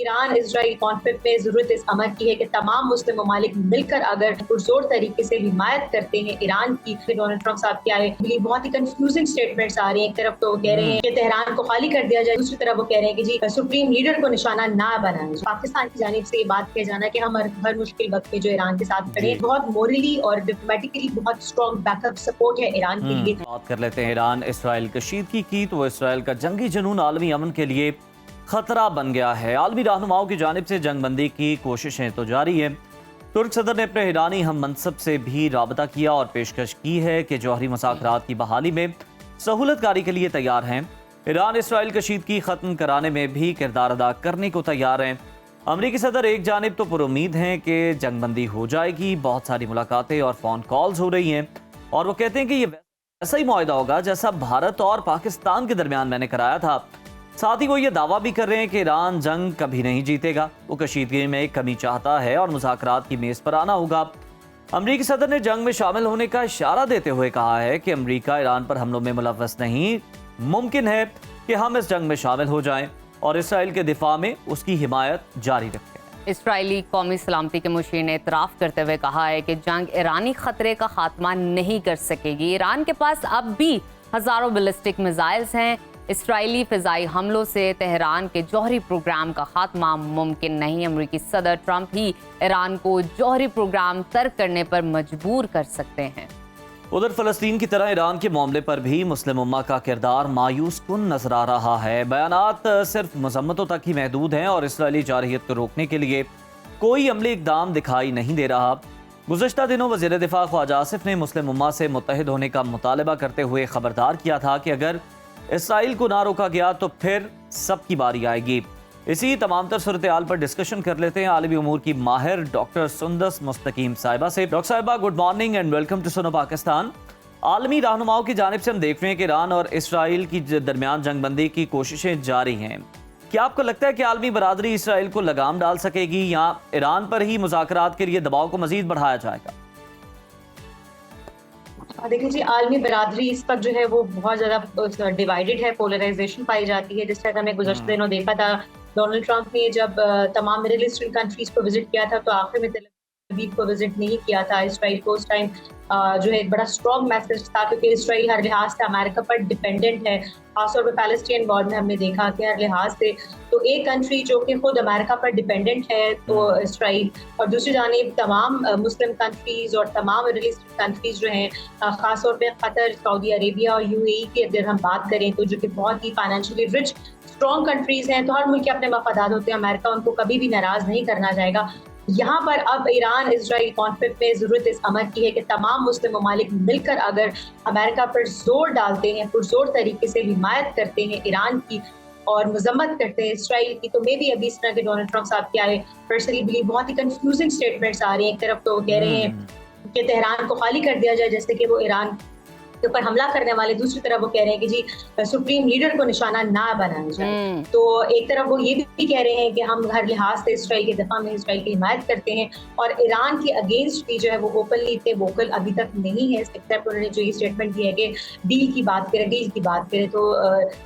Iran Israel conflict में जरूरत इस अमर की है कि तमाम मुस्लिम ममालिक मिलकर अगर पुरजोर तरीके से हिमायत करते हैं ईरान की। डोनाल्ड ट्रंप साहब के आए बहुत ही कंफ्यूजिंग स्टेटमेंट्स आ रही हैं। एक तरफ तो वो कह रहे हैं कि तेहरान को खाली कर दिया जाए, दूसरी तरफ वो कह रहे हैं कि जी सुप्रीम लीडर को निशाना ना बनाया जाए। पाकिस्तान की जानिब से ये बात किया जाना कि हम हर मुश्किल वक्त में जो ईरान के साथ खड़े हैं, बहुत मोरली और डिप्लोमेटिकली बहुत स्ट्रॉन्ग बैकअप सपोर्ट है ईरान के लिए। बात कर लेते हैं ईरान इसराइल कशीदगी की, तो इसराइल का जंगी जुनून आलमी अमन के लिए खतरा बन गया है। आलमी रहनुमाओं की जानिब से जंगबंदी की कोशिशें तो जारी है। तुर्क सदर ने अपने ईरानी हम मनसब से भी राबता किया और पेशकश की है कि जौहरी मुज़ाकरात की बहाली में सहूलतकारी के लिए तैयार हैं। ईरान इसराइल कशीदगी खत्म कराने में भी किरदार अदा करने को तैयार हैं। अमरीकी सदर एक जानिब तो पुरुमीद हैं कि जंगबंदी हो जाएगी, बहुत सारी मुलाकातें और फ़ोन कॉल्स हो रही हैं और वो कहते हैं कि ये ऐसा ही मुआहदा होगा जैसा भारत और पाकिस्तान के दरमियान मैंने कराया था। साथ ही वो ये दावा भी कर रहे हैं कि ईरान जंग कभी नहीं जीतेगा, वो कशीदगी में कमी चाहता है और मुज़ाकरात की मेज़ पर आना होगा। अमरीकी सदर ने जंग में शामिल होने का इशारा देते हुए कहा है कि अमरीका ईरान पर हमलों में मुलव्वस नहीं, मुमकिन है कि हम इस जंग में शामिल हो जाएं और इसराइल के दिफा में उसकी हिमायत जारी रखें। इसराइली कौमी सलामती के मुशीर ने इतराफ़ करते हुए कहा है कि जंग ईरानी खतरे का खात्मा नहीं कर सकेगी। ईरान के पास अब भी हज़ारों बैलिस्टिक मिसाइल्स हैं। इसराइली फ़िज़ाई हमलों से तेहरान के जौहरी प्रोग्राम का खात्मा मुमकिन नहीं। अमरीकी सदर ट्रंप ही ईरान को जौहरी प्रोग्राम तर्क करने पर मजबूर कर सकते हैं। उधर फ़लस्तीन की तरह ईरान के मामले पर भी मुस्लिम उम्मा का किरदार मायूस कुन नजर आ रहा है। बयानात सिर्फ मजम्मतों तक ही महदूद हैं और इसराइली जारहियत को रोकने के लिए कोई अमली इकदाम दिखाई नहीं दे रहा। गुज़श्ता दिनों वज़ीर दिफा ख्वाजा आसिफ ने मुस्लिम उम्मा से मुत्तहिद होने का मुतालबा करते हुए खबरदार किया था कि अगर इसराइल को ना रोका गया तो फिर सबकी बारी आएगी। इसी तमाम तर सूरत हाल पर डिस्कशन कर लेते हैं आलमी उमूर की माहिर डॉक्टर सुंदस मुस्तकीम साहिबा से। डॉक्टर साहिबा, good morning and welcome to Suno Pakistan. आलमी रहनुमाओं की जानिब से हम देख रहे हैं कि ईरान और इसराइल की दरमियान जंगबंदी की कोशिशें जारी हैं। क्या आपको लगता है कि आलमी बरादरी इसराइल को लगाम डाल सकेगी या ईरान पर ही मुज़ाकरात के लिए दबाव को मजीद बढ़ाया जाएगा? देखिए जी, आलमी बरादरी इस वक्त जो है वो बहुत ज़्यादा डिवाइडेड है, पोलराइजेशन पाई जाती है। जिस तरह हमने गुज़श्ते दिनों देखा था, डोनाल्ड ट्रंप ने जब तमाम मिडिल ईस्टर्न कंट्रीज को विजिट किया था तो आखिर में तेल अवीव को विजिट नहीं किया था। इसराइल को उस टाइम जो है एक बड़ा स्ट्रॉन्ग मैसेज था, क्योंकि इसराइल हर लिहाज से अमेरिका पर डिपेंडेंट है। खासतौर पर पैलेस्टीन वॉर में हमने देखा कि हर लिहाज से तो एक कंट्री जो कि खुद अमेरिका पर डिपेंडेंट है तो इसराइल, और दूसरी जानिब तमाम मुस्लिम कंट्रीज और तमाम मिडिल ईस्टर्न कंट्रीज जो हैं, खासतौर पर कतर, सऊदी अरेबिया और यूएई की अगर हम बात करें तो जो कि बहुत ही फाइनेंशियली रिच स्ट्रॉन्ग कंट्रीज हैं, तो हर मुल्क के अपने मफादात होते हैं। अमेरिका उनको कभी भी नाराज नहीं करना चाहेगा। यहाँ पर अब ईरान इजराइल कॉन्फ्लिक्ट में जरूरत इस अमर की है कि तमाम मुस्लिम ममालिक मिलकर अगर अमेरिका पर जोर डालते हैं, पुरजोर तरीके से हिमायत करते हैं ईरान की और मजम्मत करते हैं इसराइल की, तो मे भी अभी इस तरह के डोनाल्ड ट्रंप साहब के आए पर्सनली बिलीव बहुत ही कंफ्यूजिंग स्टेटमेंट्स आ रही हैं। एक तरफ तो वो कह रहे हैं कि तेहरान को खाली कर दिया जाए जैसे कि वो ईरान के ऊपर हमला करने वाले, दूसरी तरफ वो कह रहे हैं कि जी सुप्रीम लीडर को निशाना ना बनाया जाए। तो एक तरफ वो ये भी कह रहे हैं कि हम हर लिहाज से इसराइल के दफा में इसराइल की हिमायत करते हैं और ईरान के अगेंस्ट भी जो है वो ओपनली इतने वोकल अभी तक नहीं है। एक्सेप्ट उन्होंने जो ये स्टेटमेंट दिया है कि डील की बात करें तो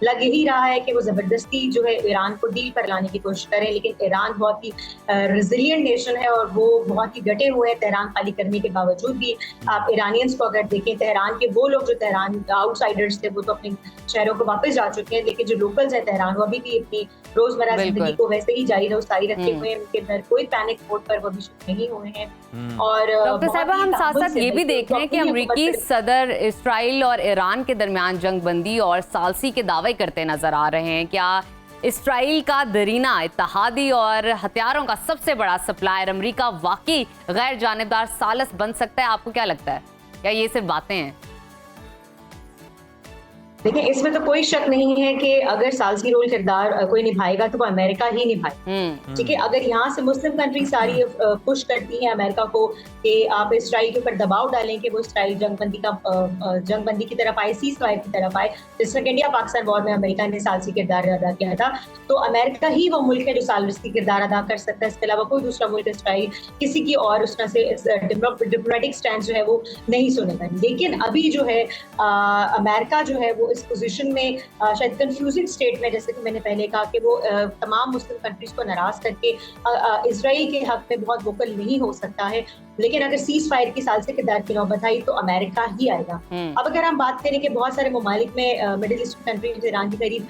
लग यही रहा है कि वो जबरदस्ती जो है ईरान को डील पर लाने की कोशिश करें, लेकिन ईरान बहुत ही रेजिलियंट नेशन है और वो बहुत ही डटे हुए हैं तेहरान खाली करने के बावजूद भी। आप ईरानियंस को अगर देखें, तेहरान के वो जो तेहरान आउटसाइडर्स थे वो तो अपने शहरों को वापस जा चुके हैं, लेकिन जो लोकल्स हैं तेहरान वो अभी भी अपनी रोजमर्रा जिंदगी को वैसे ही जारी रखे हुए हैं। उनके अंदर कोई पैनिक मोड पर वो भी शिफ्ट नहीं हुए हैं। और डॉक्टर साहिबा, हम साथ साथ ये भी देख रहे हैं कि अमरीकी सदर इसराइल और ईरान के दरमियान जंगबंदी और सालसी के दावे करते नजर आ रहे हैं। क्या इसराइल का दरीना इत्तेहादी और हथियारों का सबसे बड़ा सप्लायर अमरीका वाकई गैर जानिबदार सालस बन सकता है? आपको क्या लगता है, या ये सिर्फ बातें हैं? देखिए, इसमें तो कोई शक नहीं है कि अगर सालसी रोल किरदार कोई निभाएगा तो वो अमेरिका ही निभाए। ठीक है, अगर यहाँ से मुस्लिम कंट्री सारी पुश करती हैं अमेरिका को कि आप इसराइल के ऊपर दबाव डालें कि वो इसराइल जंगबंदी की तरफ आए, सीज फायर की तरफ आए, जिस तरह इंडिया पाकिस्तान वॉर में अमेरिका ने सालसी किरदार अदा किया था, तो अमेरिका ही वो मुल्क है जो सालसी किरदार अदा कर सकता है। इसके अलावा कोई दूसरा मुल्क इसराइल किसी की और उस तरह से डिप्लोमेटिक स्टैंड जो है वो नहीं सुनेगा। लेकिन अभी जो है अमेरिका जो है वो वो इस पोजीशन में शायद कंफ्यूजिंग स्टेट में, जैसे कि मैंने पहले कहा कि वो तमाम मुस्लिम कंट्रीज को नाराज करके इजराइल के हक में बहुत वोकल नहीं हो सकता है। लेकिन अगर सीज फायर की साल से किरदार की नौबत आई तो अमेरिका ही आएगा। अब अगर हम बात करें कि बहुत सारे ममालिक में मिडिल ईस्ट कंट्रीज ईरान के करीब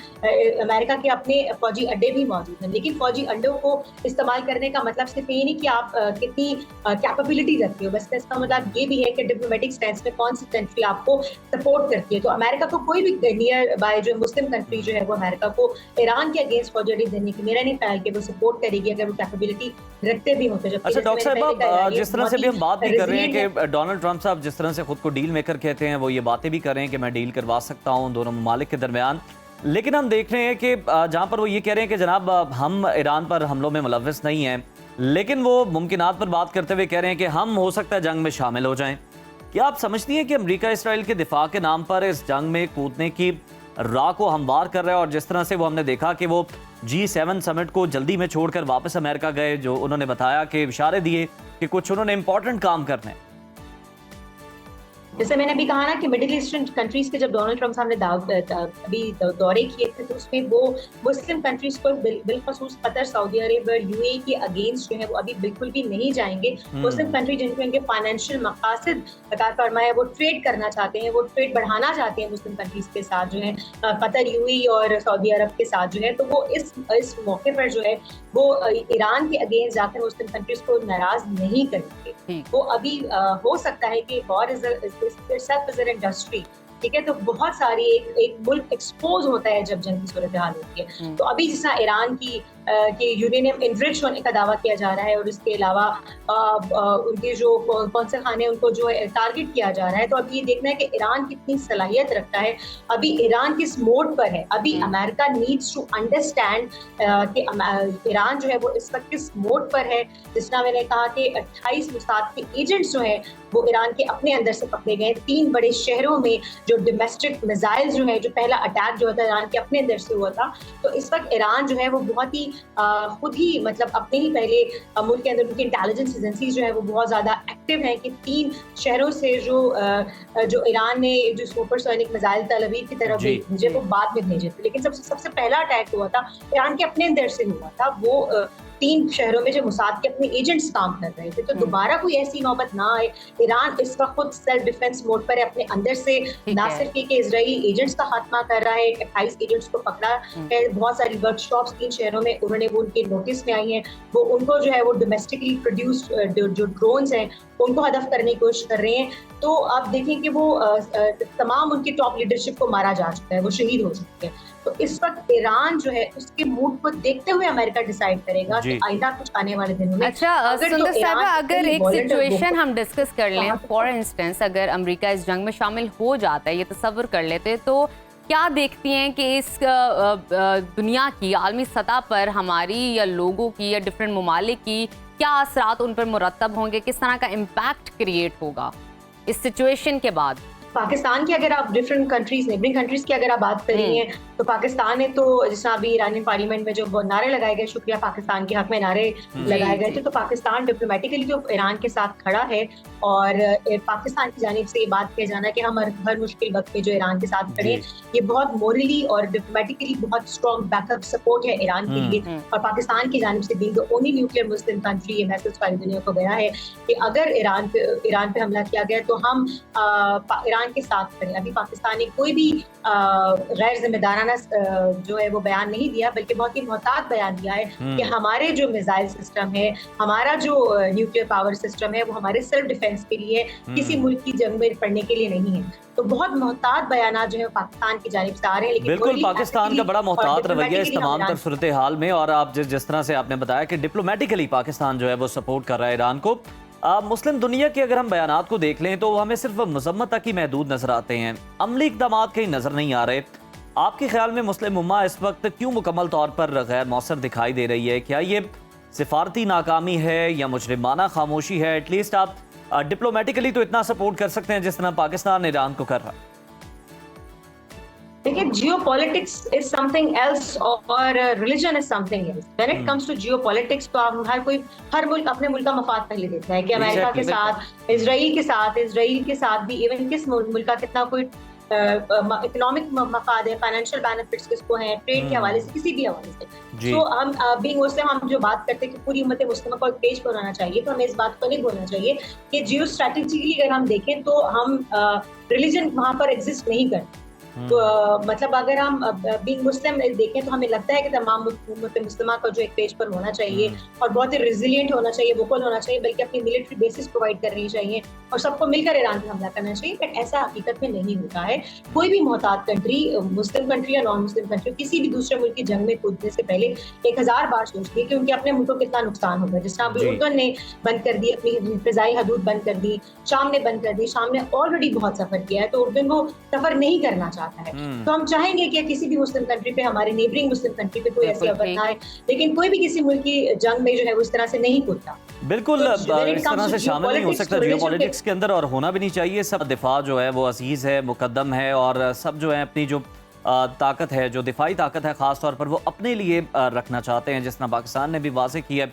अमेरिका के अपने फौजी अड्डे भी मौजूद हैं, लेकिन फौजी अड्डों को इस्तेमाल करने का मतलब सिर्फ ये नहीं कि आप कितनी कैपेबिलिटी रखते हो, बस इसका मतलब ये भी है कि डिप्लोमेटिक स्टैंस में कौन सी कंट्री आपको सपोर्ट करती है। तो अमेरिका को कोई भी नियर बाय जो मुस्लिम कंट्री जो है वो अमेरिका को ईरान के अगेंस्ट फौजी अड्डे देने की मेरा नहीं ख्याल कि वो सपोर्ट करेगी अगर वो कैपेबिलिटी रखते भी होते। अच्छा डॉक्टर साहब, जिस तरह से भी हम बात भी कर रहे हैं कि डोनाल्ड ट्रंप साहब जिस तरह से खुद को डील मेकर कहते हैं, वो ये बातें भी कर रहे हैं कि मैं डील करवा सकता हूं दोनों ममालिक के दरमियान, लेकिन हम देख रहे हैं कि जहां पर वो ये कह रहे हैं कि जनाब हम ईरान पर हमलों में मुलव्वस नहीं हैं, लेकिन वो मुमकिनात पर बात करते हुए कह रहे हैं कि हम हो सकता है जंग में शामिल हो जाएं। क्या आप समझती हैं कि अमेरिका इसराइल के दिफा के नाम पर इस जंग में कूदने की राह को हमवार कर रहा है? और जिस तरह से वो हमने देखा कि वो G7 समिट को जल्दी में छोड़कर वापस अमेरिका गए, जो उन्होंने बताया कि इशारे दिए कि कुछ उन्होंने इंपॉर्टेंट काम करने। जैसे मैंने अभी कहा ना कि मिडिल ईस्टर्न कंट्रीज के जब डोनाल्ड ट्रंप साहब ने अभी दौरे किए थे तो उसमें वो मुस्लिम कंट्रीज को बिलखसूस कतर, सऊदी अरेबिया और यूएई के अगेंस्ट जो है वो अभी बिल्कुल भी नहीं जाएंगे। मुस्लिम कंट्री जिनको इनके फाइनेंशियल मकासद अता फरमाया, वो ट्रेड करना चाहते हैं, वो ट्रेड बढ़ाना चाहते हैं मुस्लिम कंट्रीज के साथ जो है, कतर, यूएई और सऊदी अरब के साथ जो है, तो वो इस मौके पर जो है वो ईरान के अगेंस्ट जाकर मुस्लिम कंट्रीज को नाराज नहीं करेंगे। वो अभी हो सकता है कि वॉर इज इंडस्ट्री, ठीक है, तो बहुत सारी एक मुल्क एक्सपोज होता है जब जंग की सूरत हाल होती है। तो अभी जिस तरह ईरान की यूरेनियम इनरिच होने का दावा किया जा रहा है और इसके अलावा उनके जो कौन से खाने उनको जो है टारगेट किया जा रहा है, तो अभी ये देखना है कि ईरान कितनी सलाहियत रखता है, अभी ईरान किस मोड पर है। अभी अमेरिका नीड्स टू अंडरस्टैंड कि ईरान जो है वो इस वक्त किस मोड पर है। जिस तरह मैंने कहा कि 28 मुसाद के एजेंट्स जो हैं वो ईरान के अपने अंदर से पकड़े गए। 3 बड़े शहरों में जो डोमेस्टिक मिसाइल जो है, जो पहला अटैक जो था ईरान के अपने अंदर से हुआ था, तो इस वक्त ईरान जो है वो बहुत ही खुद ही मतलब अपने ही पहले मुल्क के अंदर उनकी इंटेलिजेंस एजेंसीज जो है वो बहुत ज्यादा एक्टिव हैं कि 3 शहरों से जो ईरान ने जो सुपरसोनिक मिसाइल तल अवीव की तरफ भेजे वो बाद में भेजे थे, लेकिन सबसे पहला अटैक हुआ था ईरान के अपने अंदर से हुआ था। वो 3 शहरों में जो मुसाद के अपने एजेंट्स काम कर रहे थे। तो दोबारा कोई ऐसी नौबत ना आए। ईरान इस वक्त खुद सेल्फ डिफेंस मोड पर है, अपने अंदर से ना सिर्फ कि इजरायली एजेंट्स का खात्मा कर रहा है, 28 एजेंट्स को पकड़ा है, बहुत सारी वर्कशॉप्स 3 शहरों में उन्होंने वो उनके नोटिस में आई हैं, वो उनको जो है वो डोमेस्टिकली प्रोड्यूस्ड जो ड्रोन्स हैं उनको हदफ करने की कोशिश कर रहे हैं। तो आप देखें कि वो तमाम उनकी टॉप लीडरशिप को मारा जा चुका है, वो शहीद हो चुके हैं। तो इस वक्त ईरान जो है उसके मूड को देखते हुए अमेरिका डिसाइड करेगा कि आइंदा कुछ आने वाले दिनों में। अच्छा सुंदर साहब, अगर एक सिचुएशन हम डिस्कस कर लें, फॉर इंस्टेंस अगर अमेरिका इस जंग में शामिल हो जाता है, ये तसव्वुर कर लेते, तो क्या देखती हैं कि इस दुनिया की आलमी सतह पर हमारी या लोगों की या डिफरेंट ममालिक की क्या असरात उन पर मुरतब होंगे, किस तरह का इम्पैक्ट क्रिएट होगा इस सिचुएशन के बाद? पाकिस्तान की अगर आप डिफरेंट कंट्रीज नेबरिंग कंट्रीज की अगर आप बात कर रही हैं, तो पाकिस्तान ने तो जिस तरह अभी ईरानी पार्लियामेंट में जो नारे लगाए गए, शुक्रिया पाकिस्तान के हक में नारे लगाए गए थे, तो पाकिस्तान डिप्लोमेटिकली तो ईरान के साथ खड़ा है और पाकिस्तान की जानिब से ये बात किया जाना कि हम हर मुश्किल वक्त में जो ईरान के साथ खड़े हैं, ये बहुत मोरली और डिप्लोमेटिकली बहुत स्ट्रॉन्ग बैकअप सपोर्ट है ईरान के लिए। और पाकिस्तान की जानिब से being the only nuclear Muslim country ये मैसेज सारी दुनिया को गया है कि अगर ईरान पे हमला किया गया तो हम ईरान के साथ खड़े। अभी पाकिस्तान ने कोई भी गैर जिम्मेदाराना जो है वो बयान नहीं दिया, बल्कि बहुत ही मोहतात बयान दिया है कि हमारे जो मिसाइल सिस्टम है, हमारा जो न्यूक्लियर पावर सिस्टम है, वो हमारे सेल्फ डिफेंस के लिए, किसी मुल्क की जंग में पड़ने के लिए नहीं है। तो बहुत मोहतात बयान जो है पाकिस्तान की जानिब से आ रहे हैं। लेकिन बिल्कुल पाकिस्तान का बड़ा मोहतात रवैया इस तमाम तर सूरत हाल में, और आप जिस तरह से आपने बताया कि डिप्लोमेटिकली पाकिस्तान जो है वो सपोर्ट कर रहा है ईरान को। मुस्लिम दुनिया के अगर हम बयानात को देख लें तो हमें सिर्फ मजम्मत तक ही महदूद नजर आते हैं, अमली इक़दाम कहीं नजर नहीं आ रहे। आपके ख्याल में मुस्लिम उम्मा इस वक्त क्यों मुकम्मल तौर पर गैर मौसर दिखाई दे रही है? क्या ये सिफारती नाकामी है या मुजरिमाना खामोशी है? एटलीस्ट आप डिप्लोमेटिकली तो इतना सपोर्ट कर सकते हैं जिस तरह पाकिस्तान ईरान को कर रहा है। देखिए, जियोपॉलिटिक्स इज समथिंग एल्स और religion is something else. When it comes to geopolitics तो आप हर मुल्क अपने मुल्क का मफाद पहले देखता है कि अमेरिका के साथ, इजराइल के साथ भी इवन किस मुल्क का कितना कोई इकोनॉमिक मफाद है, फाइनेंशियल बेनिफिट्स किसको हैं, ट्रेड के हवाले से, किसी भी हवाले से। जी। तो हम बीइंग मुस्लिम हम जो बात करते हैं कि पूरी उम्मत मुस्लिमा को एक पेज पर होना चाहिए, तो हमें इस बात को नहीं भूलना चाहिए कि जियो स्ट्रैटेजिकली अगर हम देखें तो हम रिलीजन वहाँ पर एग्जिस्ट नहीं करते। तो मतलब अगर हम बीइंग मुस्लिम देखें तो हमें लगता है कि तमाम उम्मत मुस्लिमा को जो एक पेज पर होना चाहिए और बहुत ही रेजिलिएंट होना चाहिए, वोकल होना चाहिए, बल्कि अपनी मिलिट्री बेसिस प्रोवाइड करनी चाहिए और सबको मिलकर ईरान पर हमला करना चाहिए। बट ऐसा हकीकत में नहीं होता है। कोई भी मोहतात कंट्री, मुस्लिम कंट्री या नॉन मुस्लिम कंट्री, किसी भी दूसरे मुल्क की जंग में कूदने से पहले 1000 बार सोचती है कि उनके अपने मुल्क को कितना नुकसान होगा। जिस तरह अभी उर्दन ने बंद कर दी, अपनी फिजाई हदूद बंद कर दी, शाम ने बंद कर दी, शाम ने ऑलरेडी बहुत सफर किया है, तो उर्दन वो सफर नहीं करना चाहता है। तो हम चाहेंगे कि किसी भी मुस्लिम कंट्री पे, हमारे नेबरिंग मुस्लिम कंट्री पे कोई ऐसी आफत ना आए, लेकिन कोई भी किसी मुल्क की जंग में जो है वो इस तरह से नहीं कूदता। बिल्कुल तो इस तरह से शामिल नहीं हो सकता जियो पॉलिटिक्स के अंदर, और होना भी नहीं चाहिए। सब दिफा जो है वो अजीज़ है, मुकद्दम है, और सब जो है अपनी जो ताकत है, जो दिफाई ताकत है ख़ास तौर पर, वो अपने लिए रखना चाहते हैं, जिस तरह पाकिस्तान ने भी वाज़ेह किया है।